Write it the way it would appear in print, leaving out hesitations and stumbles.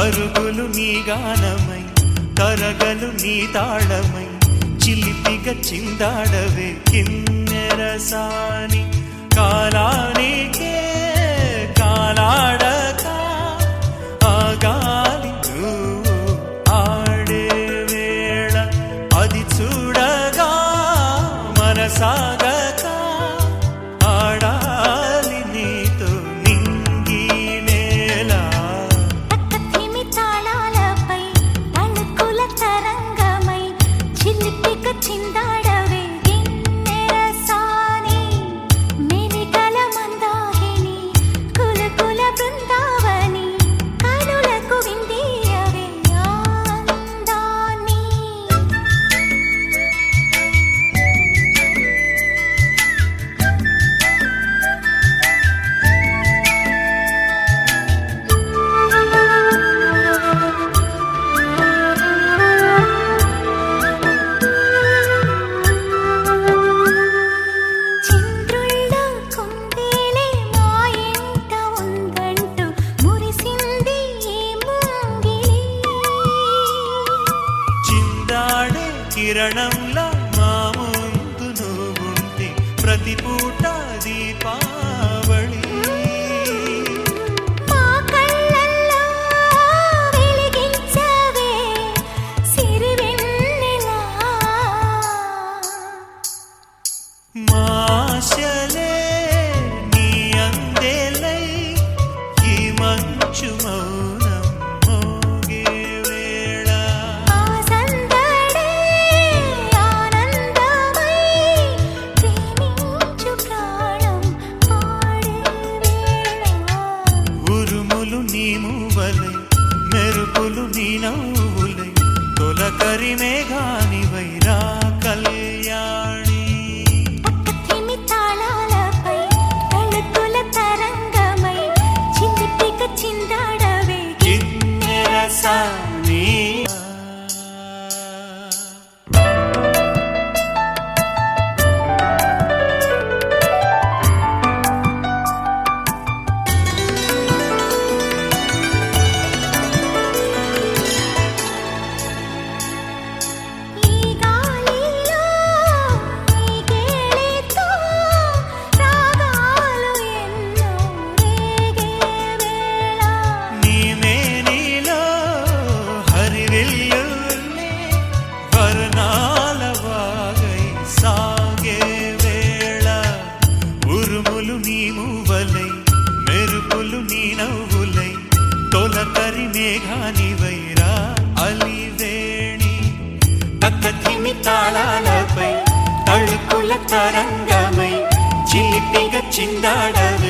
పరుగులు నీ గానమై తరగలు నీ తాళమై చిలిపిగ చిందాడవే కిన్నెరసాని కాలానికే కాలాడక ఆగాలి నువ్వు ఆడే వేళ అది చూడగా మనసాగక ఆడాలి నీతో నింగి నేల పక్కతిమి తాళాలపై తళుకుల తరంగమై చిలిపిక చిందాడవే గిన్నెరసాని మెలికల మందాగిని కులకుల బృందావని కనులకు విందియవే ఆనందాన్ని చింద్రుళ్ళ కుందేలే మా ఇంట ఉందంటూ మురిసింది ఈ ముంగిలి చిందాడే కిరణంలా మా ముందు నువ్వుంటే ప్రతి పూట దీపావళి మా కళ్ళల్లో వెలిగించవే సిరివెన్నెలా మాశలే నీ అందేలై ఈ మంచు మౌనం మోగే వేళ ఆ సందడే ఆనందమై ప్రేమించు ప్రాణం పాడే వేళ ఉరుములు నీ మూవలై మెరుపులు నీ నవ్వులై తొలకరి మేఘానివై రా కళ్యాణి పక్కతిమి తాళాలపై తళుకుల తరంగమై చిలిపిక చిందాడవే కిన్నెరసాని ఈ గాలిలో ఈ కేళితో రాగాలు ఎన్నో రేగే వేళ నీ మేనిలో హరివిల్లులే వర్ణాల వాగై సాగే వేళ ఉరుములు నీ మూవలై మెరుపులు నీ నవ్వులై తొలకరి మేఘానివై రా అలివేణి తక్కధిమి తాళాలపై తళుకుల తరంగమై చిలిపిగ చిందాడవే